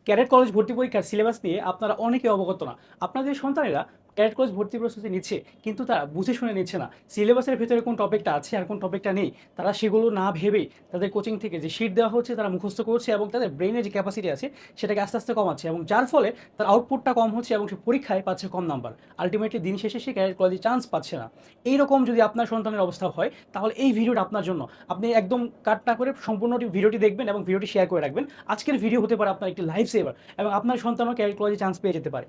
Cadet college ভর্তি পরীক্ষার syllabus নিয়ে আপনারা অনেকে অবগত না। আপনাদের সন্তানেরা ক্যাডেট কলেজ ভর্তি প্রস্তুতি নিচ্ছে, কিন্তু তারা বুঝে শুনে নিচ্ছে না সিলেবাসের ভেতরে কোন টপিকটা আছে আর কোন টপিকটা নেই। তারা সেগুলো না ভেবেই তাদের কোচিং থেকে যে শিট দেওয়া হচ্ছে তারা মুখস্থ করছে এবং তাদের ব্রেনের যে ক্যাপাসিটি আছে সেটাকে আস্তে আস্তে কমাচ্ছে, এবং যার ফলে তার আউটপুটটা কম হচ্ছে এবং সে পরীক্ষায় পাচ্ছে কম নাম্বার। আলটিমেটলি দিন শেষে সে ক্যাডেট কলেজে চান্স পাচ্ছে না। এইরকম যদি আপনার সন্তানের অবস্থা হয় তাহলে এই ভিডিওটা আপনার জন্য। আপনি একদম কাট না করে সম্পূর্ণ ভিডিওটি দেখবেন এবং ভিডিওটি শেয়ার করে রাখবেন। আজকের ভিডিও হতে পারে আপনার একটি লাইফ সেভার এবং আপনার সন্তানও ক্যাডেট কলেজে চান্স পেয়ে যেতে পারে।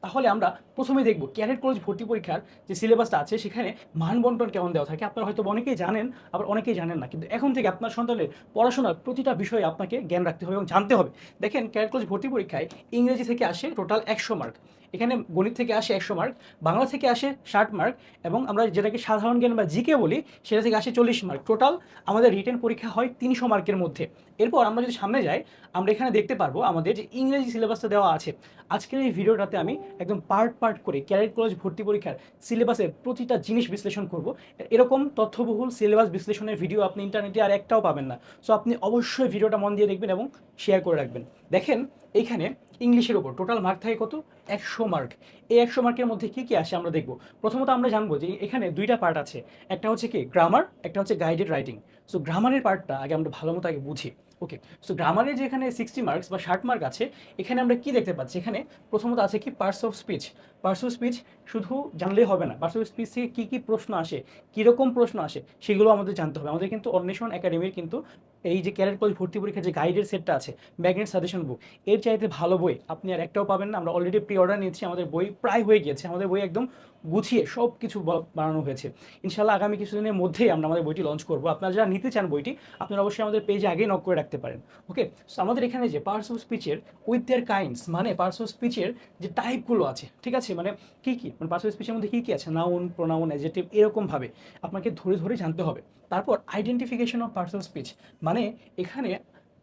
তাহলে আমরা প্রথমে দেখব ক্যাডেট কলেজ ভর্তি পরীক্ষার যে সিলেবাসটা আছে সেখানে মান বন্টন কেমন দেওয়া থাকে। আপনারা হয়তো অনেকেই জানেন, আবার অনেকেই জানেন না, কিন্তু এখন থেকে আপনার সন্তানের পড়াশোনার প্রতিটা বিষয়ে আপনাকে জ্ঞান রাখতে হবে এবং জানতে হবে। দেখেন, ক্যাডেট কলেজ ভর্তি পরীক্ষায় ইংরেজি থেকে আসে টোটাল 100 মার্ক, এখানে গণিত থেকে আসে 100 মার্ক, বাংলা থেকে আসে 60 মার্ক, এবং আমরা যেটাকে সাধারণ জ্ঞান বা জিকে বলি সেটা থেকে আসে 40 মার্ক। টোটাল আমাদের রিটেন পরীক্ষা হয় 300 মার্কের মধ্যে। এরপর আমরা যদি সামনে যাই, আমরা এখানে দেখতে পারবো আমাদের যে ইংরেজি সিলেবাসটা দেওয়া আছে। আজকের এই ভিডিওটাতে আমি একদম পার্ট পার্ট করে ক্যাডেট কলেজ ভর্তি পরীক্ষার সিলেবাসের প্রতিটা জিনিস বিশ্লেষণ করব। এরকম তথ্যবহুল সিলেবাস বিশ্লেষণের ভিডিও আপনি ইন্টারনেটে আর একটাও পাবেন না। সো আপনি অবশ্যই ভিডিওটা মন দিয়ে দেখবেন এবং শেয়ার করে রাখবেন। দেখেন, এইখানে ইংলিশের ওপর টোটাল মার্ক থাকে কত? 100 মার্ক। এই 100 মার্কের মধ্যে কী কী আসে আমরা দেখব। প্রথমত আমরা জানবো যে এখানে দুইটা পার্ট আছে, একটা হচ্ছে কি গ্রামার, একটা হচ্ছে গাইডেড রাইটিং। সো গ্রামারের পার্টটা আগে আমরা ভালো মতো আগে বুঝি। ওকে, সো গ্রামারের যে এখানে 60 মার্কস বা 60 মার্ক আছে, এখানে আমরা কি দেখতে পাচ্ছি? এখানে প্রথমত আছে কি parts of speech. Parts of speech শুধু জানলেই হবে না, পার্টস অফ স্পিচ থেকে কী কী প্রশ্ন আসে, কীরকম প্রশ্ন আসে সেগুলো আমাদের জানতে হবে। আমাদের কিন্তু অন্বেষণ একাডেমির কিন্তু এই যে ক্যাডেট কলেজ ভর্তি পরীক্ষার যে গাইডের সেটটা আছে, ম্যাগনেট সাজেশন বুক, এর চাইতে ভালো বই আপনি আর একটাও পাবেন না। আমরা অলরেডি প্রি অর্ডার নিচ্ছি, আমাদের বই প্রায় হয়ে গিয়েছে, আমাদের বই একদম গুছিয়ে সব কিছু বানানো হয়েছে। ইনশাল্লাহ আগামী কিছুদিনের মধ্যেই আমরা আমাদের বইটি লঞ্চ করবো। আপনারা যারা নিতে চান বইটি, আপনারা অবশ্যই আমাদের পেজে আগেই নক করে রাখতে পারেন। ওকে, সো আমাদের এখানে যে পার্টস অফ স্পিচের উইথ দেয়ার কাইন্ডস, মানে পার্টস অফ স্পিচের যে টাইপগুলো আছে, ঠিক আছে, মানে কী কী, মানে পার্টস অফ স্পিচের মধ্যে কী কী আছে, নাউন, প্রোনাউন, অ্যাডজেক্টিভ, এরকমভাবে আপনাকে ধরে ধরে জানতে হবে। তারপর identification of parts of speech, মানে এখানে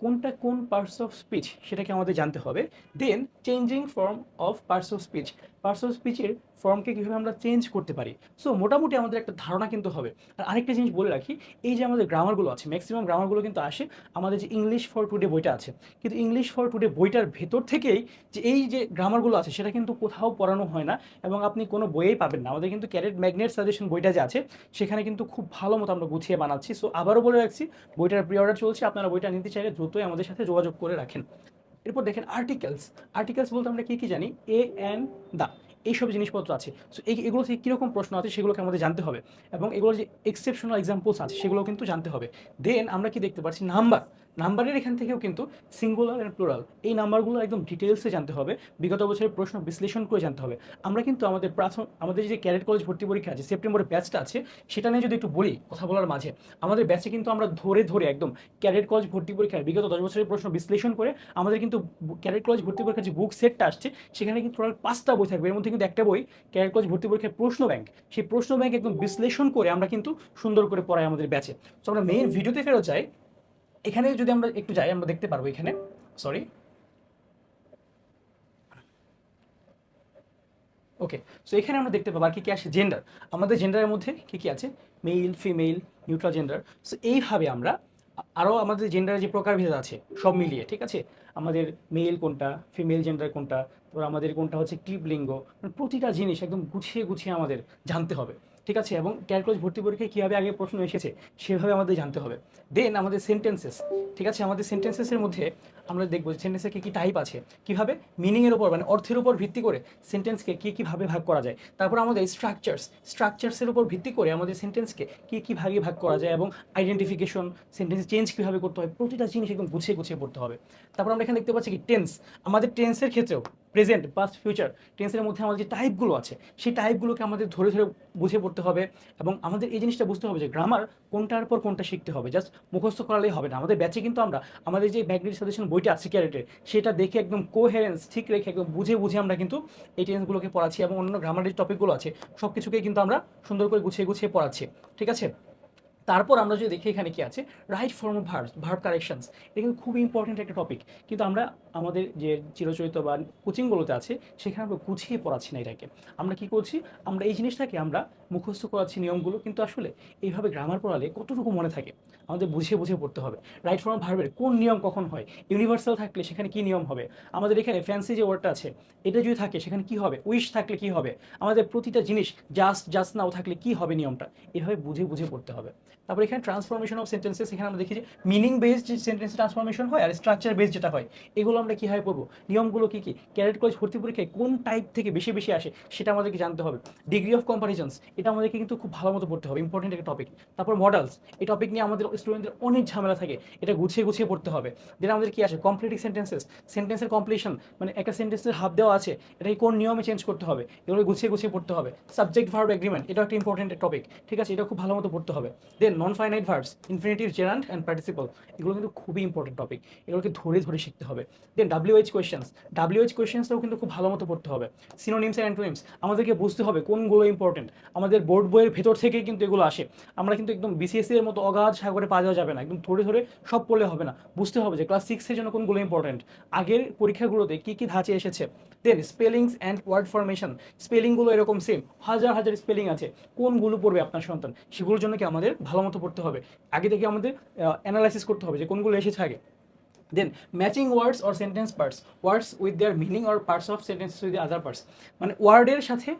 কোনটা কোন পার্টস অফ স্পিচ সেটাকে আমাদের জানতে হবে। Then changing form of parts of speech, parts of স্পিচের ফর্মকে কীভাবে আমরা চেঞ্জ করতে পারি। সো মোটামুটি আমাদের একটা ধারণা কিন্তু হবে। আর আরেকটা জিনিস বলে রাখি, এই যে আমাদের গ্রামারগুলো আছে, ম্যাক্সিমাম গ্রামারগুলো কিন্তু আসে আমাদের যে ইংলিশ ফর টুডে বইটা আছে, কিন্তু ইংলিশ ফর টুডে বইটার ভেতর থেকেই যে এই যে গ্রামারগুলো আছে সেটা কিন্তু কোথাও পড়ানো হয় না এবং আপনি কোনো বইয়েই পাবেন না। আমাদের কিন্তু ক্যারেট ম্যাগনেট সাজেশন বইটা যে আছে সেখানে কিন্তু খুব ভালো মতো আমরা গুছিয়ে বানাচ্ছি। সো আবারও বলে রাখছি, বইটার প্রি অর্ডার চলছে, আপনারা বইটা নিতে চাইলে দ্রুতই আমাদের সাথে যোগাযোগ করে রাখেন। এরপর দেখেন আর্টিকেলস। আর্টিকেলস বলতে আমরা কী কী জানি? এ অ্যান্ড দ্য, এইসব জিনিসপত্র আছে। সো এগুলো থেকে কীরকম প্রশ্ন আছে সেগুলোকে আমাদের জানতে হবে, এবং এগুলোর যে এক্সেপশনাল এক্সাম্পলস আছে সেগুলো কিন্তু জানতে হবে। দেন আমরা কি দেখতে পাচ্ছি? নাম্বার। নাম্বারের এখান থেকেও কিন্তু সিঙ্গুলার অ্যান্ড প্লুরাল, এই নাম্বারগুলো একদম ডিটেলসে জানতে হবে, বিগত বছরের প্রশ্ন বিশ্লেষণ করে জানতে হবে। আমরা কিন্তু আমাদের যে ক্যাডেট কলেজ ভর্তি পরীক্ষা আছে, সেপ্টেম্বরের ব্যাচটা আছে, সেটা নিয়ে যদি একটু বলি কথা বলার মাঝে, আমাদের ব্যাচে কিন্তু আমরা ধরে ধরে একদম ক্যাডেট কলেজ ভর্তি পরীক্ষার বিগত 10 বছরের প্রশ্ন বিশ্লেষণ করে আমাদের কিন্তু ক্যাডেট কলেজ ভর্তি পরীক্ষার যে বুক সেটটা আসছে সেখানে কিন্তু টোটাল 5টা বই থাকবে। এর মধ্যে কিন্তু একটা বই ক্যাডেট কলেজ ভর্তি পরীক্ষার প্রশ্ন ব্যাংক, সেই প্রশ্ন ব্যাংক একদম বিশ্লেষণ করে আমরা কিন্তু সুন্দর করে পড়াই আমাদের ব্যাচে। তো আমরা মেইন ভিডিওতে ফেরত যাই। এখানে যদি আমরা একটু যাই, আমরা দেখতে পারবো এখানে, সরি, ওকে, সো এখানে আমরা দেখতে পাবো আর কি কি আসে। জেন্ডার, আমাদের জেন্ডারের মধ্যে কি কি আছে? Male, female, neutral gender. So এইভাবে আমরা আরও আমাদের জেন্ডারের যে প্রকারভেদ আছে সব মিলিয়ে, ঠিক আছে, আমাদের মেল কোনটা, ফিমেল জেন্ডার কোনটা, তারপর আমাদের কোনটা হচ্ছে ক্লিপলিঙ্গ, মানে প্রতিটা জিনিস একদম গুছিয়ে গুছিয়ে আমাদের জানতে হবে, ঠিক আছে। এবং ক্যালকুলাস ভর্তি পরীক্ষায় কীভাবে আগে প্রশ্ন এসেছে সেভাবে আমাদের জানতে হবে। দেন আমাদের সেন্টেন্সেস, ঠিক আছে, আমাদের সেন্টেন্সেসের মধ্যে আমরা দেখবো সেন্টেন্সের কী কী টাইপ আছে, কীভাবে মিনিংয়ের ওপর মানে অর্থের উপর ভিত্তি করে সেন্টেন্সকে কীভাবে ভাগ করা যায়। তারপর আমাদের স্ট্রাকচার্সের উপর ভিত্তি করে আমাদের সেন্টেন্সকে কী ভাগে ভাগ করা যায়, এবং আইডেন্টিফিকেশন, সেন্টেন্স চেঞ্জ কীভাবে করতে হয়, প্রতিটা জিনিস একদম গুছিয়ে গুছিয়ে পড়তে হবে। তারপর আমরা এখানে দেখতে পাচ্ছি কি টেন্স, আমাদের টেন্সের ক্ষেত্রেও প্রেজেন্ট, পাস্ট, ফিউচার, টেন্সের মধ্যে আমাদের যে টাইপগুলো আছে সেই টাইপগুলোকে আমাদের ধরে ধরে বুঝে পড়তে হবে। এবং আমাদের এই জিনিসটা বুঝতে হবে যে গ্রামার কোনটার পর কোনটা শিখতে হবে, জাস্ট মুখস্থ করালেই হবে না। আমাদের ব্যাচে কিন্তু আমরা আমাদের যে ম্যাগনেট সাজেশন বইটা আছে ক্যারেটের, সেটা দেখে একদম কোহেরেন্স ঠিক রেখে একদম বুঝে বুঝে আমরা কিন্তু এই টেন্সগুলোকে পড়াচ্ছি, এবং অন্য গ্রামারের টপিকগুলো আছে সব কিছুকে কিন্তু আমরা সুন্দর করে গুছিয়ে গুছিয়ে পড়াচ্ছি, ঠিক আছে। তারপর আমরা যদি দেখি এখানে কি আছে, right form of verb corrections, এটা কিন্তু খুবই ইম্পর্টেন্ট একটা টপিক, কিন্তু আমরা আমাদের যে চিরাচরিত বা কোচিংগুলোতে আছে সেখানে আমরা গুছিয়ে পড়াচ্ছি না এটাকে। আমরা কি করছি? আমরা এই জিনিসটাকে আমরা মুখস্থ করাচ্ছি নিয়মগুলো, কিন্তু আসলে এইভাবে গ্রামার পড়ালে কতটুকু মনে থাকে? আমাদের বুঝিয়ে বুঝিয়ে পড়তে হবে। রাইট ফর্ম ভার্বের কোন নিয়ম কখন হয়? ইউনিভার্সাল থাকলে সেখানে কি নিয়ম হবে? আমাদের এখানে ফ্যান্সি যে ওয়ার্ডটা আছে এটা যদি থাকে সেখানে কি হবে? উইশ থাকলে কি হবে? আমাদের প্রতিটা জিনিস জাস্ট নাও থাকলে কি হবে নিয়মটা? এভাবে বুঝে বুঝে পড়তে হবে। তারপর এখানে ট্রান্সফরমেশন অফ সেন্টেন্সেস, এখানে আমরা দেখি যে মিনিং বেসড যে সেন্টেন্স ট্রান্সফরমেশন হয় আর স্ট্রাকচার বেসড যেটা হয়, এগুলো আমরা কীভাবে পড়বো? নিয়মগুলো কী কী? ক্যাডেট কলেজ ভর্তি পরীক্ষায় কোন টাইপ থেকে বেশি বেশি আসে সেটা আমাদেরকে জানতে হবে। ডিগ্রি অফ কম্পারিজনস, এটা আমাদেরকে কিন্তু খুব ভালো মতো পড়তে হবে, ইম্পর্টেন্ট একটা টপিক। তারপর মডেলস, এই টপিক নিয়ে আমাদের স্টুডেন্টদের অনেক ঝামেলা থাকে, এটা গুছিয়ে গুছিয়ে পড়তে হবে। দেন আমাদের কি আসে? কমপ্লিটিং সেন্টেন্সেস, সেন্টেন্সের কমপ্লিশন, মানে একটা সেন্টেন্সের হাফ দেওয়া আছে, এটাকে কোন নিয়মে চেঞ্জ করতে হবে, এগুলো গুছিয়ে গুছিয়ে পড়তে হবে। সাবজেক্ট ভার্ব এগ্রিমেন্ট, এটা একটা ইম্পর্টেন্ট টপিক, ঠিক আছে, এটা খুব ভালো মতো পড়তে হবে। Then non finite verbs, infinitive, gerund and participle, এগুলো কিন্তু খুবই ইম্পর্টেন্ট টপিক, এগুলোকে ধরে ধরে শিখতে হবে। দেন WH কোয়েশ্চেন্স, WH কোয়েশ্চেন্সটাও কিন্তু খুব ভালো মতো পড়তে হবে। সিনোনিমস অ্যান্ড অ্যান্টোনিমস, আমাদেরকে বুঝতে হবে কোনগুলো ইম্পর্টেন্ট। আমাদের বোর্ড বইয়ের ভেতর থেকেই কিন্তু এগুলো আসে, আমরা কিন্তু একদম বিসিএসসি এর মতো অগাধ সাগরে পা দেওয়া যাবে না, একদম ধরে ধরে সব পড়লে হবে না, বুঝতে হবে যে ক্লাস 6 এর জন্য কোনগুলো ইম্পর্টেন্ট, আগের পরীক্ষাগুলোতে কী কী ধাঁচে এসেছে। দেন স্পেলিংস অ্যান্ড ওয়ার্ড ফরমেশন, স্পেলিংগুলো এরকম সেম, হাজার হাজার স্পেলিং আছে, কোনগুলো পড়বে আপনার সন্তান সেগুলোর জন্য কি আমাদের ভালো মতো পড়তে হবে, আগে থেকে আমাদের অ্যানালাইসিস করতে হবে যে কোনগুলো এসেছে আগে। Then matching words or sentence parts, words with their meaning or parts of sentence with other parts, মানে ওয়ার্ডের সাথে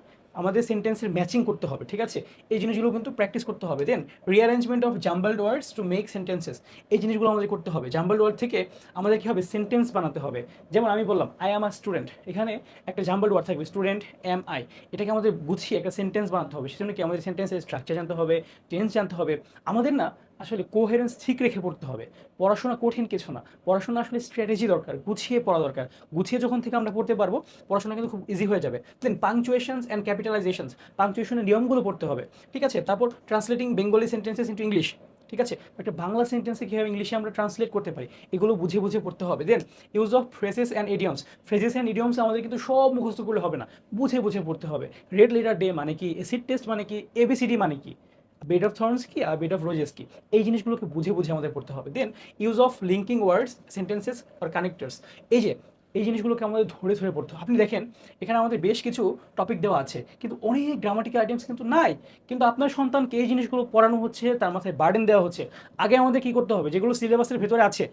আমাদের সেন্টেন্সের ম্যাচিং করতে হবে, ঠিক আছে, এই জিনিসগুলো কিন্তু প্র্যাকটিস করতে হবে। Then rearrangement of jumbled words to make sentences, এই জিনিসগুলো আমাদের করতে হবে। জাম্বলড ওয়ার্ড থেকে আমাদের কী হবে? সেন্টেন্স বানাতে হবে। যেমন আমি বললাম আই অ্যাম আ স্টুডেন্ট, এখানে একটা জাম্বলড ওয়ার্ড থাকবে স্টুডেন্ট এম আই, এটাকে আমাদের গুছিয়ে একটা সেন্টেন্স বানাতে হবে। সেজন্য কি আমাদের সেন্টেন্সের স্ট্রাকচার জানতে হবে, টেন্স জানতে হবে। আমাদের না আসলে কোহেরেন্স ঠিক রেখে পড়তে হবে। পড়াশোনা কঠিন কিছু না, পড়াশোনা আসলে স্ট্র্যাটেজি দরকার, গুছিয়ে পড়া দরকার। গুছিয়ে যখন থেকে আমরা পড়তে পারবো পড়াশোনা কিন্তু খুব ইজি হয়ে যাবে। দেন পাংচুয়েশনস অ্যান্ড ক্যাপিটালাইজেশনস, পাংচুয়েশনের নিয়মগুলো পড়তে হবে, ঠিক আছে। তারপর translating Bengali sentences into English, ঠিক আছে, একটা বাংলা সেন্টেন্সে কীভাবে ইংলিশে আমরা ট্রান্সলেট করতে পারি এগুলো বুঝে বুঝে পড়তে হবে। Then use of phrases and idioms, phrases and idioms আমাদের কিন্তু সব মুখস্থ করলে হবে না, বুঝে বুঝে পড়তে হবে। রেড লেটার ডে মানে কি, এসিড টেস্ট মানে কি, এবিসিডি মানে কি, বেড অফ থর্নস কি আর বেড অফ রোজেস কি, এই জিনিসগুলোকে বুঝে বুঝে আমাদের পড়তে হবে। Then use of linking words sentences or connectors, এই যে এই জিনিসগুলোকে আমাদের ধরে ধরে পড়তে হবে। আপনি দেখেন এখানে আমাদের বেশ কিছু টপিক দেওয়া আছে কিন্তু অনেক গ্রামাটিক্যাল আইটেমস কিন্তু নাই, কিন্তু আপনার সন্তানকে এই জিনিসগুলো পড়ানো হচ্ছে, তার মাথায় বার্ডেন দেওয়া হচ্ছে। আগে আমাদের কী করতে হবে? যেগুলো সিলেবাসের ভেতরে আছে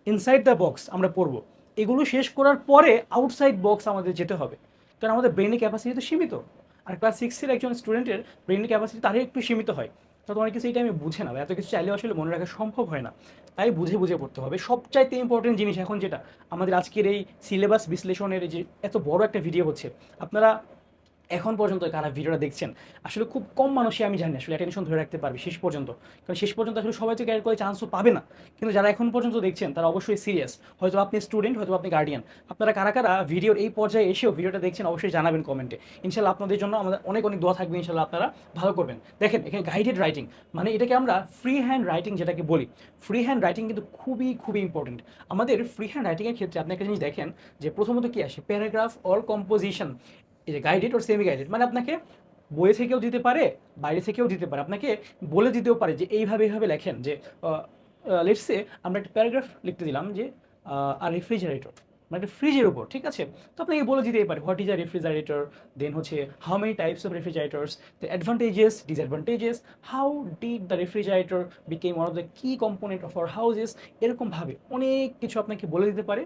ইনসাইড দ্য বক্স আমরা পড়বো, এগুলো শেষ করার পরে আউটসাইড বক্স আমাদের যেতে হবে, কারণ আমাদের ব্রেনের ক্যাপাসিটি তো সীমিত। আর ক্লাস 6-এর একজন স্টুডেন্টের ব্রেনের ক্যাপাসিটি তারই একটু সীমিত হয়, তো অনেক কিছু এই টাইমে বুঝে না, এত কিছু চাইলেও আসলে মনে রাখা সম্ভব হয় না, তাই বুঝে বুঝে পড়তে হবে। সবচাইতে ইম্পর্টেন্ট জিনিস এখন যেটা আমাদের আজকের এই সিলেবাস বিশ্লেষণের যে এত বড় একটা ভিডিও হচ্ছে, আপনারা এখন পর্যন্ত কারা ভিডিওটা দেখছেন আসলে খুব কম মানুষই আমি জানি আসলে অ্যাটেনশন ধরে রাখতে পারবে শেষ পর্যন্ত, কারণ শেষ পর্যন্ত আসলে সবাই তো ক্যারিয়ার করে চান্সও পাবে না। কিন্তু যারা এখন পর্যন্ত দেখছেন তারা অবশ্যই সিরিয়াস, হয়তো আপনি স্টুডেন্ট, হয়তো আপনি গার্ডিয়ান, আপনারা কারা কারা ভিডিওর এই পর্যায়ে এসেও ভিডিওটা দেখছেন অবশ্যই জানাবেন কমেন্টে। ইনশাল্লাহ আপনাদের জন্য আমাদের অনেক অনেক দোয়া থাকবে, ইনশাল্লাহ আপনারা ভালো করবেন। দেখেন এখানে গাইডেড রাইটিং, মানে এটাকে আমরা ফ্রি হ্যান্ড রাইটিং যেটাকে বলি, ফ্রি হ্যান্ড রাইটিং কিন্তু খুবই খুবই ইম্পর্টেন্ট। আমাদের ফ্রি হ্যান্ড রাইটিংয়ের ক্ষেত্রে আপনি একটা জিনিস দেখেন যে প্রথমত কী আসে? প্যারাগ্রাফ অল কম্পোজিশন, এই যে গাইডেড ওর সেমি গাইডেড, মানে আপনাকে বই থেকেও দিতে পারে, বাইরে থেকেও দিতে পারে, আপনাকে বলে দিতেও পারে যে এইভাবে এইভাবে লেখেন। যে লেটস সে আমরা একটা প্যারাগ্রাফ লিখতে দিলাম যে আর রেফ্রিজারেটর, মানে একটা ফ্রিজের উপর, ঠিক আছে, তো আপনাকে বলে দিতেই পারে what is a refrigerator, then হচ্ছে how many types of refrigerators, the advantages disadvantages, how did the refrigerator became one of the key component of our houses, এরকমভাবে অনেক কিছু আপনাকে বলে দিতে পারে।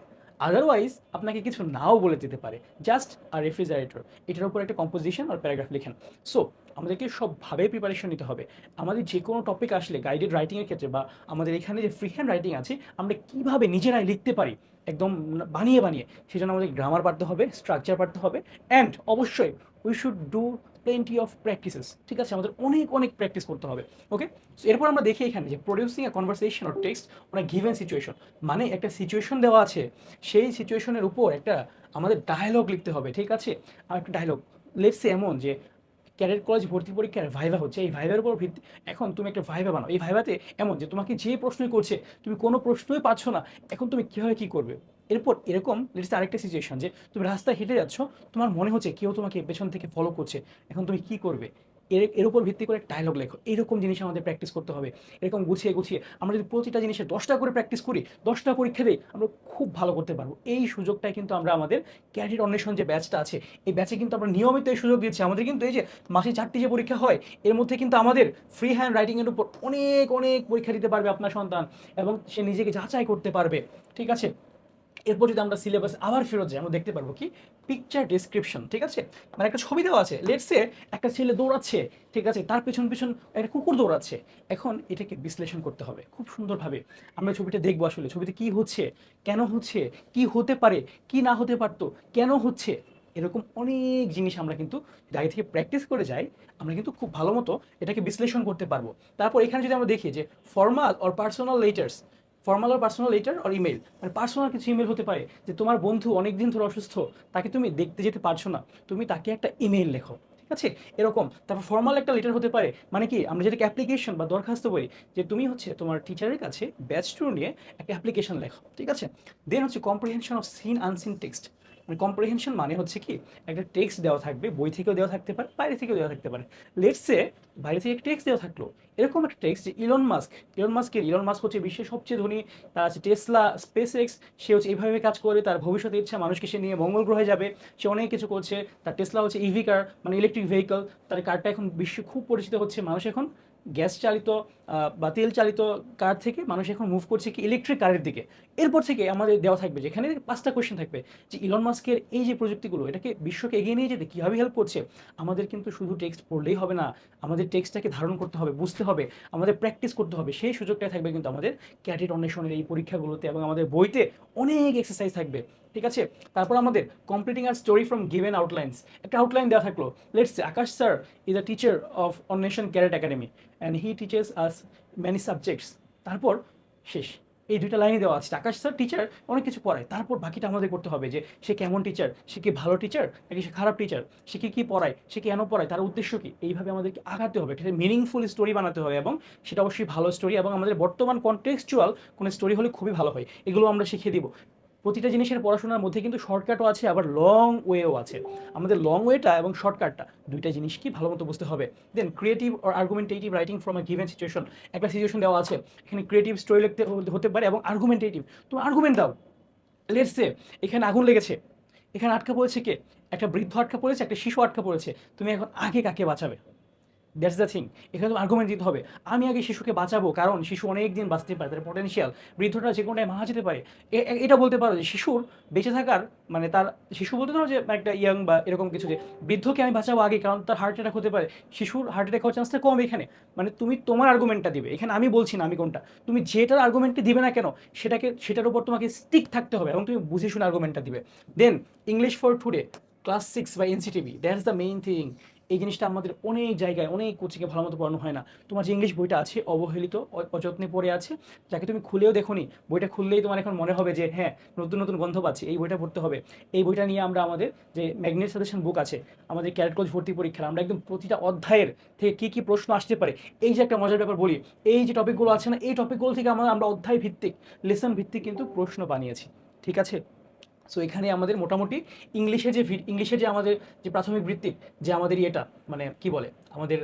আদারওয়াইজ আপনাকে কিছু নাও বলে দিতে পারে, জাস্ট আর রেফ্রিজারেটর, এটার উপর একটা কম্পোজিশন আর প্যারাগ্রাফ লেখেন। সো আমাদেরকে সবভাবে প্রিপারেশন নিতে হবে। আমাদের যে কোনো টপিক আসলে গাইডেড রাইটিংয়ের ক্ষেত্রে বা আমাদের এখানে যে ফ্রি হ্যান্ড রাইটিং আছে আমরা কীভাবে নিজেরাই লিখতে পারি একদম বানিয়ে বানিয়ে, সেজন্য আমাদের গ্রামার পারতে হবে, স্ট্রাকচার পারতে হবে, অ্যান্ড অবশ্যই we should do plenty of practices, ঠিক আছে, আমাদের অনেক অনেক প্র্যাকটিস করতে হবে। ওকে, সো এরপর আমরা দেখি এখানে যে producing a conversation or text on a given situation, মানে একটা সিচুয়েশন দেওয়া আছে, সেই সিচুয়েশনের উপর একটা আমাদের ডায়ালগ লিখতে হবে, ঠিক আছে। আর একটা ডায়লগ লেটস এমন যে ক্যাডেট কলেজ ভর্তি পরীক্ষার ভাইভা হচ্ছে, এই ভাইভার উপর ভিত্তি এখন তুমি একটা ভাইভা বানাও, এই ভাইভাতে এমন যে তোমাকে যে প্রশ্নই করছে তুমি কোনো প্রশ্নই পাচ্ছ না, এখন তুমি কীভাবে কী করবে। এরপর এরকম লেটস আরেকটা সিচুয়েশন যে তুমি রাস্তায় হেঁটে যাচ্ছ, তোমার মনে হচ্ছে কেউ তোমাকে পেছন থেকে ফলো করছে, এখন তুমি কী করবে। এর উপর ভিত্তি করে ডায়লগ লেখো। এরকম জিনিস আমাদের প্র্যাকটিস করতে হবে। এরকম গুছিয়ে গুছিয়ে আমরা যদি প্রতিটা জিনিসে 10টা করে প্র্যাকটিস করি, 10টা পরীক্ষা দিই, আমরা খুব ভালো করতে পারবো। এই সুযোগটাই কিন্তু আমরা আমাদের ক্যারিয়ার অন্বেষণ যে ব্যাচটা আছে, এই ব্যাচে কিন্তু আমরা নিয়মিত এই সুযোগ দিচ্ছি। আমাদের কিন্তু এই যে মাসে 4টি যে পরীক্ষা হয়, এর মধ্যে কিন্তু আমাদের ফ্রি হ্যান্ড রাইটিংয়ের উপর অনেক অনেক পরীক্ষা দিতে পারবে আপনার সন্তান, এবং সে নিজেকে যাচাই করতে পারবে। ঠিক আছে? এরপর যদি আমরা সিলেবাস আবার ফেরত যাই, আমরা দেখতে পারবো কি পিকচার ডেসক্রিপশন। ঠিক আছে? মানে একটা ছবি দেওয়া আছে, লেটসে একটা ছেলে দৌড়াচ্ছে, ঠিক আছে, তার পেছন পেছন একটা কুকুর দৌড়াচ্ছে। এখন এটাকে বিশ্লেষণ করতে হবে খুব সুন্দরভাবে। আমরা ছবিটা দেখবো আসলে ছবিতে কি হচ্ছে, কেন হচ্ছে, কি হতে পারে, কি না হতে পারতো, কেন হচ্ছে। এরকম অনেক জিনিস আমরা কিন্তু আগে থেকে প্র্যাকটিস করে যাই, আমরা কিন্তু খুব ভালো মতো এটাকে বিশ্লেষণ করতে পারবো। তারপর এখানে যদি আমরা দেখি যে formal or personal letters, formal আর পার্সোনাল লেটার আর ইমেল, মানে পার্সোনাল কিছু ইমেল হতে পারে যে তোমার বন্ধু অনেক দিন ধরে অসুস্থ, তাকে তুমি দেখতে যেতে পারছো না, তুমি তাকে একটা ইমেল লেখো। ঠিক আছে? এরকম। তারপর ফর্মাল একটা লেটার হতে পারে, মানে কি আমরা যেটাকে অ্যাপ্লিকেশন বা দরখাস্ত বলি, যে তুমি হচ্ছে তোমার টিচারের কাছে ব্যাচ ট্যুর নিয়ে একটা অ্যাপ্লিকেশন লেখো। ঠিক আছে? দেন হচ্ছে comprehension of seen unseen text. মানে কম্প্রিহেনশন মানে হচ্ছে কি একটা টেক্সট দেওয়া থাকবে, বই থেকেও দেওয়া থাকতে পারে, বাইরে থেকেও দেওয়া থাকতে পারে। লেটসে বাইরে থেকে টেক্সট দেওয়া থাকলো, এরকম একটা টেক্সট যে ইলন মাস্ক হচ্ছে বিশ্বের সবচেয়ে ধনী, তার আছে টেসলা, স্পেস এক্স, সে হচ্ছে এইভাবে কাজ করে, তার ভবিষ্যতে ইচ্ছা মানুষকে সে নিয়ে মঙ্গল গ্রহে যাবে, সে অনেক কিছু করছে। তার টেসলা হচ্ছে ইভি কার, মানে ইলেকট্রিক ভেহিকল, তার কারটা এখন বিশ্বে খুব পরিচিত হচ্ছে। মানুষ এখন গ্যাস চালিত বা তেল চালিত কার থেকে মানুষ এখন মুভ করছে কি ইলেকট্রিক কারের দিকে। এরপর থেকে আমাদের দেওয়া থাকবে যেখানে 5টা কোয়েশ্চেন থাকবে যে ইলন মাস্কের এই যে প্রযুক্তিগুলো এটাকে বিশ্বকে এগিয়ে নিয়ে যেতে কীভাবে হেল্প করছে। আমাদের কিন্তু শুধু টেক্সট পড়লেই হবে না, আমাদের টেক্সটটাকে ধারণ করতে হবে, বুঝতে হবে, আমাদের প্র্যাকটিস করতে হবে। সেই সুযোগটাই থাকবে কিন্তু আমাদের ক্যাডেট অন্বেষণের এই পরীক্ষাগুলোতে, এবং আমাদের বইতে অনেক এক্সারসাইজ থাকবে। ঠিক আছে? তারপর আমাদের কমপ্লিটিং আর স্টোরি ফ্রম গিভেন আউটলাইন্স, একটা আউটলাইন দেওয়া থাকলো। Let's say Akash sir is a teacher of Anweshan cadet academy and he teaches us many subjects. তারপর শেষ, এই 2টা লাইনই দেওয়া আছে। আকাশ স্যার টিচার অনেক কিছু পড়ায়, তারপর বাকিটা আমাদের করতে হবে যে সে কেমন টিচার, সে কি ভালো টিচার নাকি সে খারাপ টিচার, সে কি পড়ায়, সে কেন পড়ায়, তার উদ্দেশ্য কি। এইভাবে আমাদেরকে আগাতে হবে, এটা মিনিংফুল স্টোরি বানাতে হবে, এবং সেটা অবশ্যই ভালো স্টোরি, এবং আমাদের বর্তমান কনটেক্সচুয়াল কোনো স্টোরি হলে খুবই ভালো হয়। এগুলো আমরা শিখিয়ে দিব। প্রতিটা জিনিসের পড়াশোনার মধ্যে কিন্তু শর্টকাটও আছে, আবার লং ওয়েও আছে। আমাদের লং ওয়েটা এবং শর্টকাটটা 2টা জিনিসকেই ভালো মতো বুঝতে হবে। Then creative or argumentative writing from a given situation, একটা সিচুয়েশন দেওয়া আছে, এখানে ক্রিয়েটিভ স্টোরি লিখতে হতে পারে, এবং আর্গুমেন্টেটিভ, তুমি আর্গুমেন্ট দাও। লেটস সে এখানে আগুন লেগেছে, এখানে আটকা পড়েছে কে, একটা বৃদ্ধ আটকা পড়েছে, একটা শিশু আটকা পড়েছে, তুমি এখন আগে কাকে বাঁচাবে। That's the thing. এখানে তো আর্গুমেন্ট দিতে হবে, আমি আগে শিশুকে বাঁচাবো কারণ শিশু অনেক দিন বাঁচতে পারে, তার পটেনশিয়াল, বৃদ্ধটা যে কোনো টাইম মারা যেতে পারে। এটা বলতে পারো যে শিশুর বেঁচে থাকার, মানে তার, শিশু বলতে পারো যে একটা ইয়াং বা এরকম কিছু, যে বৃদ্ধকে আমি বাঁচাবো আগে কারণ তার হার্ট অ্যাটাক হতে পারে, শিশুর হার্ট অ্যাটাক হওয়ার চান্সটা কম এখানে। মানে তুমি তোমার আর্গুমেন্টটা দিবে, এখানে আমি বলছি না আমি কোনটা, তুমি যেটার আর্গুমেন্টটি দিবে না কেন সেটার উপর তোমাকে স্টিক থাকতে হবে, এবং তুমি বুঝে শুনে আর্গুমেন্টটা দিবে। দেন ইংলিশ ফর টুডে ক্লাস 6 বা NCTB, that's the main thing. এই জিনিসটা আমাদের অনেক জায়গায় অনেক কোচিংয়ে ভালো মতো পড়ানো হয় না। তোমার যে ইংলিশ বইটা আছে অবহেলিত, অযত্নে পড়ে আছে, যাকে তুমি খুলেও দেখোনি, বইটা খুললেই তোমার এখন মনে হবে যে হ্যাঁ নতুন নতুন গন্ধ পাচ্ছি, এই বইটা পড়তে হবে। এই বইটা নিয়ে আমরা আমাদের যে ম্যাগনেট সাজেশন বুক আছে, আমাদের ক্যারেট কোচ ভর্তি পরীক্ষার, আমরা একদম প্রতিটা অধ্যায়ের থেকে কী কী প্রশ্ন আসতে পারে, এই যে একটা মজার ব্যাপার বলি, এই যে টপিকগুলো আছে না, এই টপিকগুলো থেকে আমরা অধ্যায় ভিত্তিক, লেসন ভিত্তিক কিন্তু প্রশ্ন বানিয়েছি। ঠিক আছে? সো এখানে আমাদের মোটামুটি ইংলিশের যে আমাদের যে প্রাথমিক ভিত্তিক যে আমাদের ইয়েটা, মানে কি বলে আমাদের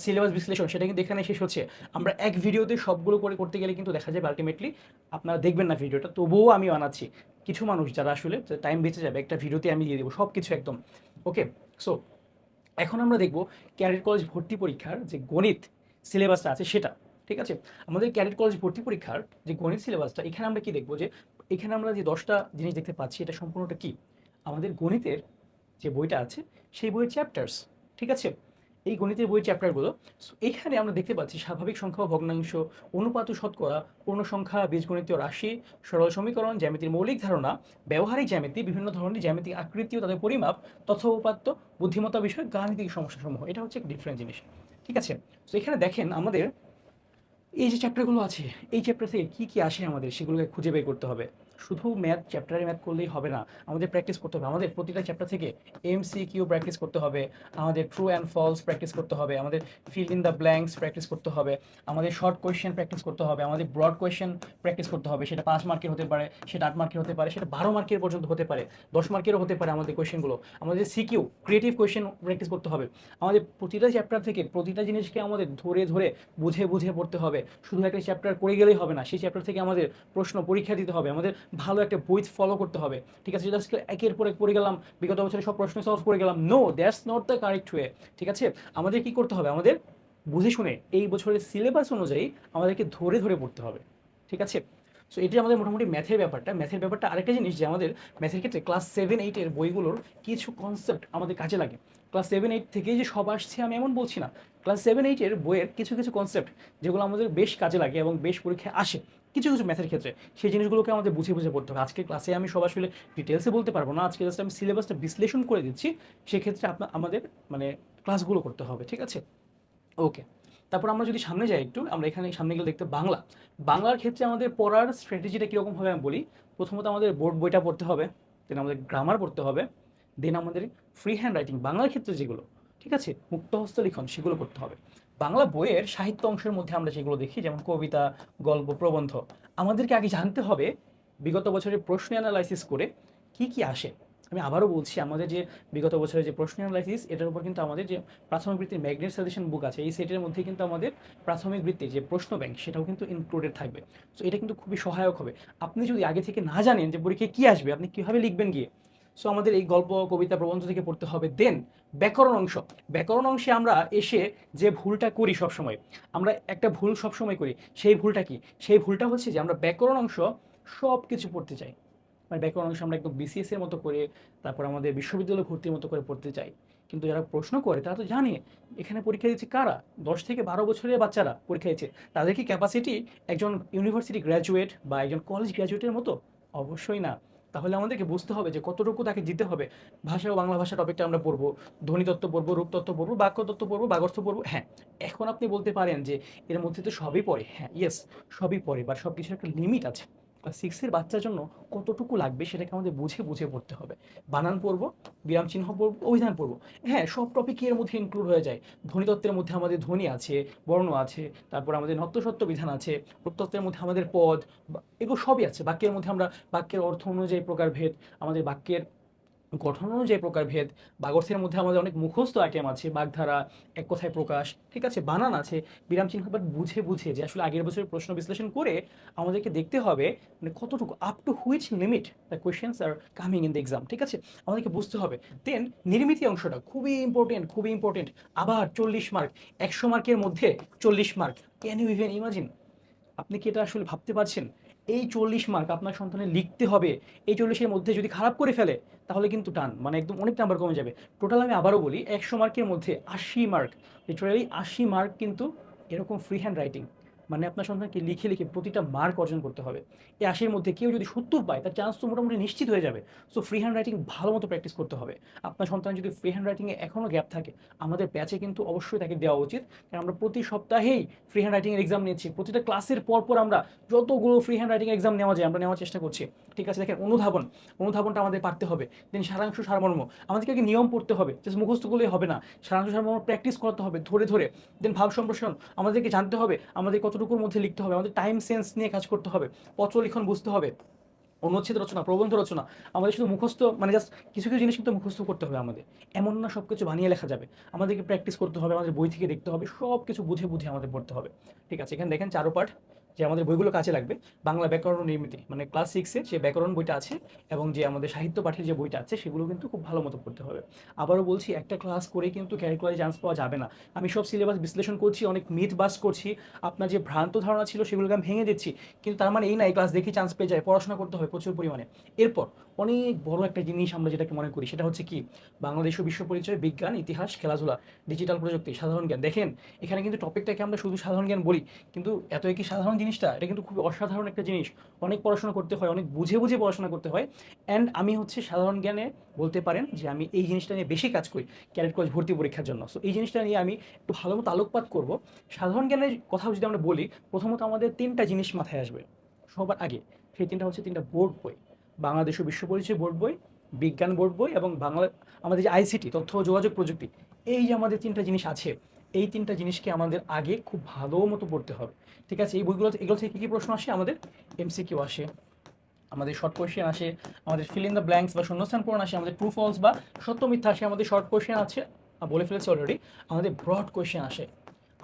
সিলেবাস বিশ্লেষণ, সেটা কিন্তু এখানে শেষ হচ্ছে। আমরা এক ভিডিওতে সবগুলো করে করতে গেলে কিন্তু দেখা যাবে আলটিমেটলি আপনারা দেখবেন না ভিডিওটা, তবুও আমি বানাচ্ছি। কিছু মানুষ যারা আসলে টাইম বেঁচে যাবে, একটা ভিডিওতে আমি দিয়ে দেবো সব কিছু একদম। ওকে? সো এখন আমরা দেখব ক্যাডেট কলেজ ভর্তি পরীক্ষার যে গণিত সিলেবাসটা আছে সেটা। ঠিক আছে? আমাদের ক্যাডেট কলেজ ভর্তি পরীক্ষার যে গণিত সিলেবাসটা, এখানে আমরা কি দেখব যে এখানে আমরা যে 10টা জিনিস দেখতে পাচ্ছি, এটা সম্পূর্ণটা কি আমাদের গণিতের যে বইটা আছে সেই বইয়ের চ্যাপ্টার্স। ঠিক আছে? এই গণিতের বইয়ের চ্যাপ্টারগুলো। এইখানে আমরা দেখতে পাচ্ছি স্বাভাবিক সংখ্যা ও ভগ্নাংশ, অনুপাত ও শতকরা, পূর্ণ সংখ্যা, বীজগণিতীয় রাশি, সরল সমীকরণ, জ্যামিতির মৌলিক ধারণা, ব্যবহারিক জ্যামিতি, বিভিন্ন ধরনের জ্যামিতিক আকৃতি ও তাদের পরিমাপ, তথ্য উপাত্ত, বুদ্ধিমত্তা বিষয়ক গাণিতিক সমস্যাসমূহ। এটা হচ্ছে ডিফারেন্ট জিনিস। ঠিক আছে? তো এখানে দেখেন আমাদের এই যে চ্যাপ্টারগুলো আছে, এই চ্যাপ্টার থেকে কী কী আসে আমাদের সেগুলোকে খুঁজে বের করতে হবে। শুধু ম্যাথ চ্যাপ্টারে ম্যাথ করলেই হবে না, আমাদের প্র্যাকটিস করতে হবে। আমাদের প্রতিটা চ্যাপ্টার থেকে MCQ প্র্যাকটিস করতে হবে, আমাদের ট্রু অ্যান্ড ফলস প্র্যাকটিস করতে হবে, আমাদের fill in the blanks practice করতে হবে, আমাদের শর্ট কোয়েশ্চেন প্র্যাকটিস করতে হবে, আমাদের ব্রড কোয়েশ্চেন প্র্যাকটিস করতে হবে। সেটা 5 মার্কের হতে পারে, সেটা 8 মার্কের হতে পারে, সেটা 12 মার্কের পর্যন্ত হতে পারে, 10 মার্কেরও হতে পারে আমাদের কোয়েশ্চেনগুলো। আমাদের সিকিউ ক্রিয়েটিভ কোয়েশ্চেন প্র্যাকটিস করতে হবে। আমাদের প্রতিটা চ্যাপ্টার থেকে প্রতিটা জিনিসকে আমাদের ধরে ধরে বুঝে বুঝে পড়তে হবে। শুধু একটা চ্যাপ্টার করে গেলেই হবে না, সেই চ্যাপ্টার থেকে আমাদের প্রশ্ন পরীক্ষা দিতে হবে, আমাদের ভালো একটা বই ফলো করতে হবে। ঠিক আছে, জাস্ট একের পর এক পড়ে গেলাম, বিগত বছরে সব প্রশ্ন সলভ করে গেলাম, no, that's not the correct way. ঠিক আছে, আমাদের কি করতে হবে, আমাদের বুঝে শুনে এই বছরের সিলেবাস অনুযায়ী আমাদেরকে ধরে ধরে পড়তে হবে। ঠিক আছে, সো এটি আমাদের মোটামুটি ম্যাথের ব্যাপারটা আরেকটা জিনিস যে আমাদের ম্যাথের ক্ষেত্রে ক্লাস 7-8-এর বইগুলোর কিছু কনসেপ্ট আমাদের কাজে লাগে। ক্লাস 7-8 থেকেই যে সব আসছে আমি এমন বলছি না, ক্লাস 7-8-এর বইয়ের কিছু কিছু কনসেপ্ট যেগুলো আমাদের বেশ কাজে লাগে এবং বেশ পরীক্ষায় আসে কিছু কিছু ম্যাথের ক্ষেত্রে, সেই জিনিসগুলোকে আমাদের বুঝে বুঝে পড়তে হবে। আজকে ক্লাসে আমি সব আসলে ডিটেলসে বলতে পারবো না, আজকে জাস্ট আমি সিলেবাসটা বিশ্লেষণ করে দিচ্ছি, সেক্ষেত্রে আমাদের মানে ক্লাসগুলো করতে হবে। ঠিক আছে, ওকে। তারপর আমরা যদি সামনে যাই একটু, আমরা এখানে সামনে গেলে দেখতে বাংলার ক্ষেত্রে আমাদের পড়ার স্ট্র্যাটেজিটা কীরকম হবে আমি বলি। প্রথমত আমাদের বোর্ড বইটা পড়তে হবে, দেন আমাদের গ্রামার পড়তে হবে, দেন আমাদের ফ্রি হ্যান্ড রাইটিং বাংলার ক্ষেত্রে যেগুলো, ঠিক আছে, মুক্তহস্ত লিখন সেগুলো করতে হবে। বাংলা বইয়ের সাহিত্য অংশের মধ্যে আমরা যেগুলো দেখি যেমন কবিতা, গল্প, প্রবন্ধ, আমাদেরকে আগে জানতে হবে বিগত বছরের প্রশ্ন অ্যানালাইসিস করে কি কি আসে। আমি আবারও বলছি, আমাদের যে বিগত বছরের যে প্রশ্ন অ্যানালাইসিস, এটার উপর কিন্তু আমাদের যে প্রাথমিক বৃত্তির ম্যাগনেট সাজেশন বুক আছে, এই সেটের মধ্যে কিন্তু আমাদের প্রাথমিক বৃত্তির যে প্রশ্ন ব্যাংক সেটাও কিন্তু ইনক্লুডেড থাকবে। সো এটা কিন্তু খুবই সহায়ক হবে। আপনি যদি আগে থেকে না জানেন যে পরীক্ষায় কী আসবে, আপনি কীভাবে লিখবেন গিয়ে। সো আমাদের এই গল্প, কবিতা, প্রবন্ধ থেকে পড়তে হবে। দেন ব্যাকরণ অংশে আমরা এসে যে ভুলটা করি সবসময়, আমরা একটা ভুল সবসময় করি, সেই ভুলটা কি, সেই ভুলটা হচ্ছে যে আমরা ব্যাকরণ অংশ সব কিছু পড়তে চাই, মানে ব্যাকরণ অংশ আমরা একদম BCS এর মতো করে, তারপর আমাদের বিশ্ববিদ্যালয় ভর্তির মতো করে পড়তে চাই। কিন্তু যারা প্রশ্ন করে তারা তো জানে এখানে পরীক্ষা দিচ্ছে কারা, 10 থেকে 12 বছরের বাচ্চারা পরীক্ষা দিচ্ছে, তাদের কি ক্যাপাসিটি একজন ইউনিভার্সিটি গ্র্যাজুয়েট বা একজন কলেজ গ্র্যাজুয়েটের মতো? অবশ্যই না। তাহলে আমাদেরকে বুঝতে হবে যে কতটুকু তাকে দিতে হবে। ভাষা ও বাংলা ভাষা টপিকটা আমরা পড়বো, ধ্বনিতত্ত্ব পড়বো, রূপতত্ত্ব পড়বো, বাক্যতত্ত্ব পড়বো, বাগর্থ পড়বো। হ্যাঁ, এখন আপনি বলতে পারেন যে এর মধ্যে তো সবই পড়ে। হ্যাঁ, ইয়েস, সবই পড়ে, বাট সব কিছুর একটা লিমিট আছে। ক্লাস 6-এর বাচ্চার জন্য কতটুকু লাগবে সেটাকে আমাদের বুঝে বুঝে পড়তে হবে। বানান পড়বো, বিরাম চিহ্ন পড়বো, অভিধান পড়বো। হ্যাঁ, সব টপিকই এর মধ্যে ইনক্লুড হয়ে যায়। ধ্বনিতত্ত্বের মধ্যে আমাদের ধ্বনি আছে, বর্ণ আছে, তারপর আমাদের নত্যসত্ত্ব বিধান আছে, রূপতত্ত্বের মধ্যে আমাদের পদ, এগুলো সবই আছে। বাক্যের মধ্যে আমরা বাক্যের অর্থ অনুযায়ী প্রকারভেদ, আমাদের বাক্যের গঠন অনুযায়ী প্রকারভেদ, বাগর্থের মধ্যে আমাদের অনেক মুখস্থ আইটেম আছে, বাগধারা, এক কথায় প্রকাশ, ঠিক আছে, বানান আছে, বিরাম চিহ্ন। বাট বুঝে বুঝে যে আসলে আগের বছরের প্রশ্ন বিশ্লেষণ করে আমাদেরকে দেখতে হবে মানে কতটুকু up to which limit the questions are coming in the exam. ঠিক আছে, আমাদেরকে বুঝতে হবে। দেন নির্মিতি অংশটা খুবই ইম্পর্টেন্ট, খুবই ইম্পর্টেন্ট। আবার 40 মার্ক, 100 মার্কের মধ্যে 40 mark, can you even imagine? আপনি কি এটা আসলে ভাবতে পারছেন? এই 40 মার্ক আপনার সন্তানের লিখতে হবে। এই 40-এর মধ্যে যদি খারাপ করে ফেলে তাহলে কিন্তু টান, মানে একদম অনেক নাম্বার কমে যাবে। টোটাল আমি আবারও বলি, 100 মার্কের মধ্যে 80 মার্ক, লিটারালি 80 মার্ক কিন্তু এরকম ফ্রি হ্যান্ড রাইটিং, মানে আপনার সন্তানকে লিখে লিখে প্রতিটা মার্ক অর্জন করতে হবে। এই 80-এর মধ্যে কেউ যদি 70 পায় তার চান্স তো মোটামুটি নিশ্চিত হয়ে যাবে। সো ফ্রি হ্যান্ড রাইটিং ভালো মতো প্র্যাকটিস করতে হবে। আপনার সন্তান যদি ফ্রি হ্যান্ড রাইটিংয়ে এখনও গ্যাপ থাকে, আমাদের ব্যাচে কিন্তু অবশ্যই তাকে দেওয়া উচিত। কারণ আমরা প্রতি সপ্তাহেই ফ্রি হ্যান্ড রাইটিংয়ের এক্সাম নিচ্ছি, প্রতিটা ক্লাসের পর আমরা যতগুলো ফ্রি হ্যান্ড রাইটিং এক্সাম নেওয়া যায় আমরা নেওয়ার চেষ্টা করছি। ঠিক আছে, দেখেন অনুধাবনটা আমাদের পারতে হবে। দেন সারাংশ সারমর্ম, আমাদেরকে আগে নিয়ম পড়তে হবে, জাস্ট মুখস্থ করলেই হবে না, সারাংশ সারমর্ম প্র্যাকটিস করতে হবে ধরে ধরে। দেন ভাব সম্প্রসারণ, আমাদেরকে জানতে হবে আমাদের কতটুকুর মধ্যে লিখতে হবে, আমাদের টাইম সেন্স নিয়ে কাজ করতে হবে, পত্র লিখন বুঝতে হবে, অনুচ্ছেদ রচনা, প্রবন্ধ রচনা। আমাদের শুধু মুখস্থ মানে জাস্ট কিছু কিছু জিনিস কিন্তু মুখস্থ করতে হবে আমাদের, এমন না সব কিছু বানিয়ে লেখা যাবে। আমাদেরকে প্র্যাকটিস করতে হবে, আমাদের বই থেকে দেখতে হবে, সব কিছু বুঝে বুঝে আমাদের পড়তে হবে। ঠিক আছে, এখানে দেখেন চারো পাঠ যে আমাদের বইগুলো কাজে লাগবে। বাংলা ব্যাকরণ ও নির্মিতি মানে ক্লাস 6-এর যে ব্যাকরণ বইটা আছে এবং যে আমাদের সাহিত্য পাঠের যে বইটা আছে সেগুলো কিন্তু খুব ভালো মতো পড়তে হবে। আবারও বলছি, একটা ক্লাস করে কিন্তু ক্যারিকুলারে চান্স পাওয়া যাবে না। আমি সব সিলেবাস বিশ্লেষণ করছি, অনেক মিথ বাস করছি, আপনার যে ভ্রান্ত ধারণা ছিল সেগুলোকে আমি ভেঙে দিচ্ছি, কিন্তু তার মানে এই না এই ক্লাস দেখে চান্স পেয়ে যায়। পড়াশোনা করতে হয় প্রচুর পরিমাণে। এরপর অনেক বড় একটা জিনিস আমরা যেটাকে মনে করি সেটা হচ্ছে কি, বাংলাদেশ ও বিশ্ব পরিচয়, বিজ্ঞান, ইতিহাস, খেলাধুলা, ডিজিটাল প্রযুক্তি, সাধারণ জ্ঞান। দেখেন এখানে কিন্তু টপিকটাকে আমরা শুধু সাধারণ জ্ঞান বলি, কিন্তু এতই কি সাধারণ জিনিসটা, এটা কিন্তু খুব অসাধারণ একটা জিনিস। অনেক পড়াশোনা করতে হয়, অনেক বুঝে বুঝে পড়াশোনা করতে হয়। অ্যান্ড আমি হচ্ছে সাধারণ জ্ঞানে বলতে পারেন যে আমি এই জিনিসটা নিয়ে বেশি কাজ করি ক্যাডেট কলেজ ভর্তি পরীক্ষার জন্য। সো এই জিনিসটা নিয়ে আমি একটু ভালো মতো আলোকপাত করব। সাধারণ জ্ঞানের কথা যদি আমরা বলি, প্রথমত আমাদের 3টা জিনিস মাথায় আসবে সবার আগে। সেই তিনটা হচ্ছে তিনটা বোর্ড বই, বাংলাদেশ ও বিশ্ব পরিচয় বোর্ড বই, বিজ্ঞান বোর্ড বই এবং বাংলা আমাদের যে আইসিটি তথ্য ও যোগাযোগ প্রযুক্তি, এই যে আমাদের তিনটা জিনিস আছে, এই তিনটা জিনিসকে আমাদের আগে খুব ভালো মতো পড়তে হবে। ঠিক আছে, এই বইগুলো এগুলো থেকে কী কী প্রশ্ন আসে, আমাদের এমসিকিউ আসে, আমাদের শর্ট কোয়েশ্চেন আসে, আমাদের ফিল ইন দ্য ব্ল্যাঙ্কস বা শূন্যস্থান পূরণ আসে, আমাদের ট্রু ফলস বা সত্য মিথ্যা আসে, আমাদের শর্ট কোয়েশ্চেন আছে, বলে ফেলেছি অলরেডি, আমাদের ব্রড কোয়েশ্চেন আসে।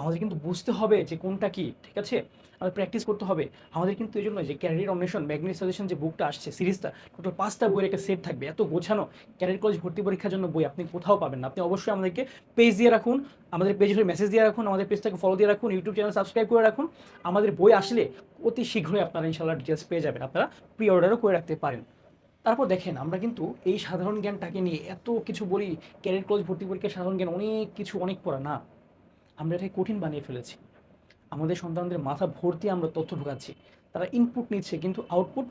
আমাদের কিন্তু বুঝতে হবে যে কোনটা কি, ঠিক আছে, আমাদের প্র্যাকটিস করতে হবে। আমাদের কিন্তু এই জন্য যে ক্যারিয়ার অন্বেষণ ম্যাগনেট সাজেশন যে বুকটা আসছে সিরিজটা, টোটাল 5টা বইয়ের একটা সেট থাকবে, এত গোছানো ক্যারিয়ার কলেজ ভর্তি পরীক্ষার জন্য বই আপনি কোথাও পাবেন না। আপনি অবশ্যই আমাদেরকে পেজ দিয়ে রাখুন, আমাদের পেজে মেসেজ দিয়ে রাখুন, আমাদের পেজটাকে ফলো দিয়ে রাখুন, ইউটিউব চ্যানেল সাবস্ক্রাইব করে রাখুন। আমাদের বই আসলে অতি শীঘ্রই আপনারা ইনশাল্লাহ ডিটেলস পেয়ে যাবেন, আপনারা প্রি অর্ডারও করে রাখতে পারেন। তারপর দেখেন আমরা কিন্তু এই সাধারণ জ্ঞানটাকে নিয়ে এত কিছু বলি, ক্যারিয়ার কলেজ ভর্তি পরীক্ষার সাধারণ জ্ঞান অনেক কিছু, অনেক পড়া না, আমরা এটাকে কঠিন বানিয়ে ফেলেছি। আমাদের সন্তানদের মাথা ভর্তি আমরা তথ্য ঢোকাচ্ছি, তারা ইনপুট নিচ্ছে কিন্তু আউটপুট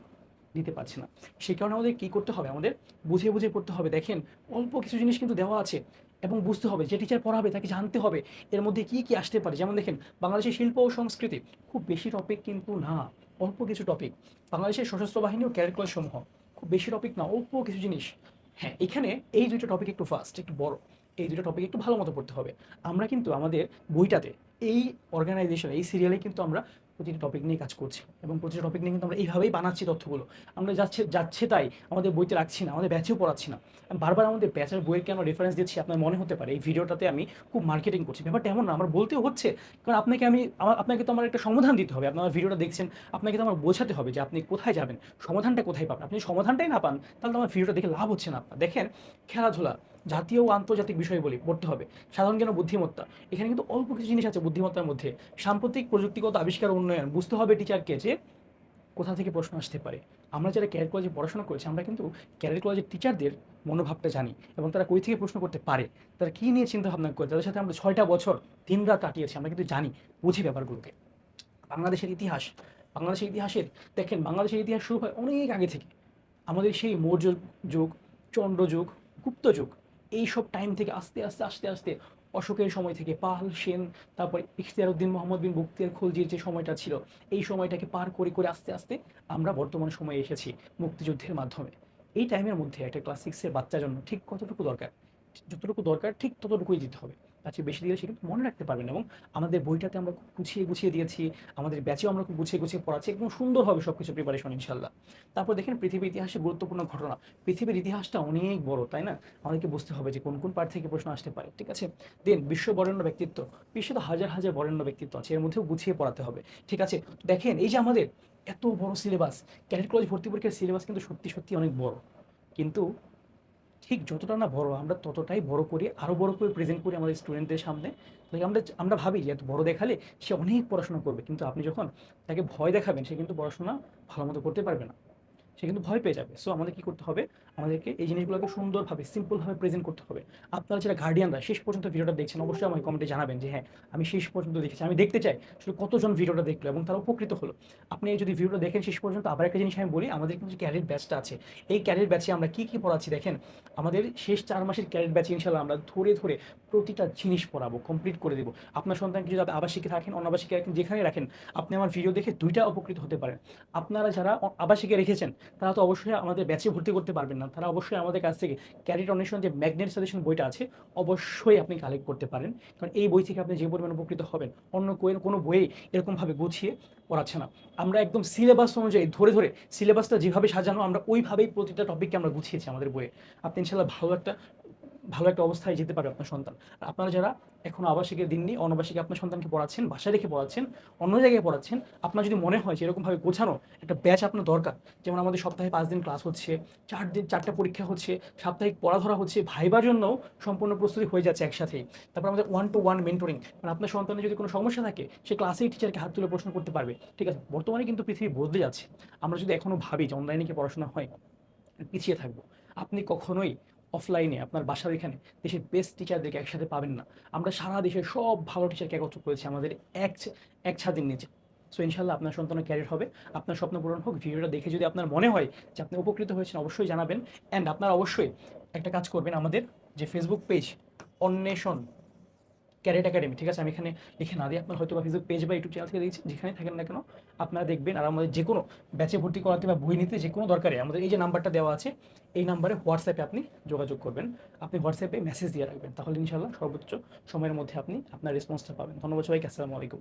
দিতে পারছে না। সেই কারণে আমাদের কী করতে হবে, আমাদের বুঝে বুঝে পড়তে হবে। দেখেন অল্প কিছু জিনিস কিন্তু দেওয়া আছে এবং বুঝতে হবে, যে টিচার পড়াবে তাকে জানতে হবে এর মধ্যে কী কী আসতে পারে। যেমন দেখেন বাংলাদেশের শিল্প ও সংস্কৃতি, খুব বেশি টপিক কিন্তু না, অল্প কিছু টপিক। বাংলাদেশের সশস্ত্র বাহিনী ও ক্যাডেট কলেজ সমূহ, খুব বেশি টপিক না, অল্প কিছু জিনিস। হ্যাঁ, এখানে এই দুটো টপিক একটু ফাস্ট, একটু বড়, এই দুটো টপিক একটু ভালো মতো পড়তে হবে। আমরা কিন্তু আমাদের বইটাতে এই অর্গানাইজেশন এই সিরিয়ালে কিন্তু আমরা প্রতিটি টপিক নিয়ে কাজ করছি এবং প্রতিটি টপিক নিয়ে কিন্তু আমরা এইভাবেই বানাচ্ছি তথ্যগুলো। আমরা যাচ্ছে তাই আমাদের বইতে রাখছি না, আমাদের ব্যাচেও পড়াচ্ছি না। আমি বারবার আমাদের ব্যাচের বইয়ের কেন রেফারেন্স দিচ্ছি আপনার মনে হতে পারে এই ভিডিওটাতে আমি খুব মার্কেটিং করছি, ব্যাপারটা এমন না, আমার বলতেও হচ্ছে। কারণ আপনাকে তো আমার একটা সমাধান দিতে হবে। আপনার ভিডিওটা দেখছেন, আপনাকে তো আমার বোঝাতে হবে যে আপনি কোথায় যাবেন, সমাধানটা কোথায় পাবেন। আপনি সমাধানটাই না পান তাহলে তো আমার ভিডিওটা দেখে লাভ হচ্ছে না আপনার। দেখেন খেলাধুলা, জাতীয় ও আন্তর্জাতিক বিষয় বলি পড়তে হবে, সাধারণ জ্ঞান ও বুদ্ধিমত্তা, এখানে কিন্তু অল্প কিছু জিনিস আছে বুদ্ধিমত্তার মধ্যে। সাম্প্রতিক প্রযুক্তিগত আবিষ্কার ও উন্নয়ন, বুঝতে হবে টিচারকে যে কোথা থেকে প্রশ্ন আসতে পারে। আমরা যারা ক্যারিয়ার কলেজে পড়াশোনা করেছি আমরা কিন্তু ক্যারিয়ার কলেজের টিচারদের মনোভাবটা জানি এবং তারা কই থেকে প্রশ্ন করতে পারে, তারা কী নিয়ে চিন্তা ভাবনা করে, তাদের সাথে আমরা 6টা বছর দিনরাত কাটিয়েছি, আমরা কিন্তু জানি, বুঝি ব্যাপারগুলোকে। বাংলাদেশের ইতিহাস, বাংলাদেশের ইতিহাসের দেখেন বাংলাদেশের ইতিহাস শুরু হয় অনেক আগে থেকে, আমাদের সেই মৌর্য যুগ, চন্দ্র যুগ, গুপ্ত যুগ, এইসব টাইম থেকে আস্তে আস্তে আস্তে আস্তে অশোকের সময় থেকে পাল সেন, তারপরে ইখতিয়ার উদ্দিন মোহাম্মদ বিন বখতিয়ার খলজির যে সময়টা ছিল, এই সময়টাকে পার করে করে আস্তে আস্তে আমরা বর্তমান সময়ে এসেছি মুক্তিযুদ্ধের মাধ্যমে। এই টাইমের মধ্যে একটা ক্লাস 6-এর বাচ্চার জন্য ঠিক কতটুকু দরকার, যতটুকু দরকার ঠিক ততটুকুই দিতে হবে, তার চেয়ে বেশি দিলে সে কিন্তু মনে রাখতে পারবে না। এবং আমাদের বইটাতে আমরা খুব গুছিয়ে গুছিয়ে দিয়েছি, আমাদের ব্যাচেও আমরা খুব গুছিয়ে গুছিয়ে পড়াচ্ছি, একদম সুন্দর হবে সব কিছু প্রিপারেশন ইনশাল্লাহ। তারপর দেখেন পৃথিবীর ইতিহাসে গুরুত্বপূর্ণ ঘটনা, পৃথিবীর ইতিহাসটা অনেক বড় তাই না, আমাদেরকে বুঝতে হবে যে কোন কোন পার্ট থেকে প্রশ্ন আসতে পারে, ঠিক আছে। দেন বিশ্ব বরেণ্য ব্যক্তিত্ব, বিশ্বে তো হাজার হাজার বরেণ্য ব্যক্তিত্ব আছে, এর মধ্যেও গুছিয়ে পড়াতে হবে, ঠিক আছে। দেখেন এই যে আমাদের এত বড় সিলেবাস, ক্যাডেট কলেজ ভর্তি পরীক্ষার সিলেবাস কিন্তু সত্যি সত্যি অনেক বড়, কিন্তু ঠিক যতটা না বড় আমরা ততটাই বড় করি, আরও বড় করে প্রেজেন্ট করি আমাদের স্টুডেন্টদের সামনে। তাই আমরা আমরা ভাবি যে এত বড় দেখালে সে অনেক পড়াশোনা করবে, কিন্তু আপনি যখন তাকে ভয় দেখাবেন সে কিন্তু পড়াশোনা ভালো মতো করতে পারবে না, সে কিন্তু ভয় পেয়ে যাবে। সো আমাদের কী করতে হবে, আমাদেরকে এই জিনিসগুলোকে সুন্দরভাবে সিম্পলভাবে প্রেজেন্ট করতে হবে। আপনারা যারা গার্ডিয়ানরা শেষ পর্যন্ত ভিডিওটা দেখছেন অবশ্যই আমাকে কমেন্টে জানাবেন যে হ্যাঁ আমি শেষ পর্যন্ত দেখেছি, আমি দেখতে চাই আসলে কতজন ভিডিওটা দেখলো এবং তারা উপকৃত হলো। আপনি যদি ভিডিওটা দেখেন শেষ পর্যন্ত, আবার একটা জিনিস আমি বলি, আমাদের কিন্তু ক্যারিয়ার ব্যাচটা আছে, এই ক্যারিয়ার ব্যাচে আমরা কী কী পড়াচ্ছি দেখেন, আমাদের শেষ 4 মাসের ক্যারিয়ার ব্যাচে ইনশাল্লাহ আমরা ধরে ধরে প্রতিটা জিনিস পড়াবো, কমপ্লিট করে দেবো। আপনার সন্তানকে যদি আপনি আবাসিকে রাখেন অনাবাসিকে রাখেন যেখানে রাখেন, আপনি আমার ভিডিও দেখে দুইটা উপকৃত হতে পারেন। আপনারা যারা আবাসিকে রেখেছেন তারা তো অবশ্যই আমাদের ব্যাচে ভর্তি করতে পারবেন না, তারা অবশ্যই আমাদের কাছ থেকে ক্যারিয়ার অন্বেষণ যে ম্যাগনেট সাজেশন বইটা আছে অবশ্যই আপনি কালেক্ট করতে পারেন। কারণ এই বই থেকে আপনি যে পরিমাণ উপকৃত হবেন অন্য কোনো বইয়ে এরকমভাবে গুছিয়ে পড়াচ্ছে না। আমরা একদম সিলেবাস অনুযায়ী ধরে ধরে, সিলেবাসটা যেভাবে সাজানো আমরা ওইভাবেই প্রতিটা টপিককে আমরা গুছিয়েছি আমাদের বইয়ে। আপনি ইনশাল্লাহ ভালো একটা অবস্থায় যেতে পারবে আপনার সন্তান। আর আপনারা যারা এখনো আবাসিকে দিননি, অনাবাসিকে আপনার সন্তানকে পড়াচ্ছেন, বাসায় রেখে পড়াচ্ছেন, অন্য জায়গায় পড়াচ্ছেন, আপনার যদি মনে হয় যে এরকমভাবে গোছানো একটা ব্যাচ আপনার দরকার, যেমন আমাদের সপ্তাহে 5 দিন ক্লাস হচ্ছে, 4টা পরীক্ষা হচ্ছে, সাপ্তাহিক পড়া ধরা হচ্ছে, ভাইবার জন্যও সম্পূর্ণ প্রস্তুতি হয়ে যাচ্ছে একসাথেই। তারপর আমাদের 1-to-1 মেন্টরিং, মানে আপনার সন্তানের যদি কোনো সমস্যা থাকে সে ক্লাসেই টিচারকে হাত তুলে প্রশ্ন করতে পারবে, ঠিক আছে। বর্তমানে কিন্তু পৃথিবী বদলে যাচ্ছে, আমরা যদি এখনো ভাবি যে অনলাইনে কি পড়াশোনা হয়, পিছিয়ে থাকবো। আপনি কখনোই অফলাইনে আপনার বাসার এখানে দেশের বেস্ট টিচারদেরকে একসাথে পাবেন না। আমরা সারা দেশের সব ভালো টিচারকে একত্র করেছি আমাদের এক ছাদের নিচে। সো ইনশাল্লাহ আপনার সন্তানের ক্যারিয়ার হবে, আপনার স্বপ্ন পূরণ হোক। ভিডিওটা দেখে যদি আপনার মনে হয় যে আপনি উপকৃত হয়েছেন অবশ্যই জানাবেন। অ্যান্ড আপনারা অবশ্যই একটা কাজ করবেন, আমাদের যে ফেসবুক পেজ অন্বেষণ ক্যারেট একাডেমি, ঠিক আছে? আমি এখানে লিখে না দিয়ে আপনার হয়তো বা ফেসবুক পেজ বা ইউটিউব চ্যানেল থেকে দিয়েছি, যেখানে থাকেন না কেন আপনারা দেখবেন। আর আমাদের যে কোনো ব্যাচে ভর্তি করাতে বা বই নিতে যে কোনো দরকারে আমাদের এই যে নাম্বারটা দেওয়া আছে, এই নাম্বারে হোয়াটসঅ্যাপে আপনি যোগাযোগ করবেন। আপনি হোয়াটসঅ্যাপে মেসেজ দিয়ে রাখবেন, তাহলে ইনশাল্লাহ সর্বোচ্চ সময়ের মধ্যে আপনি আপনার রেসপন্সটা পাবেন। ধন্যবাদ সবাইকে, আসসালামু আলাইকুম।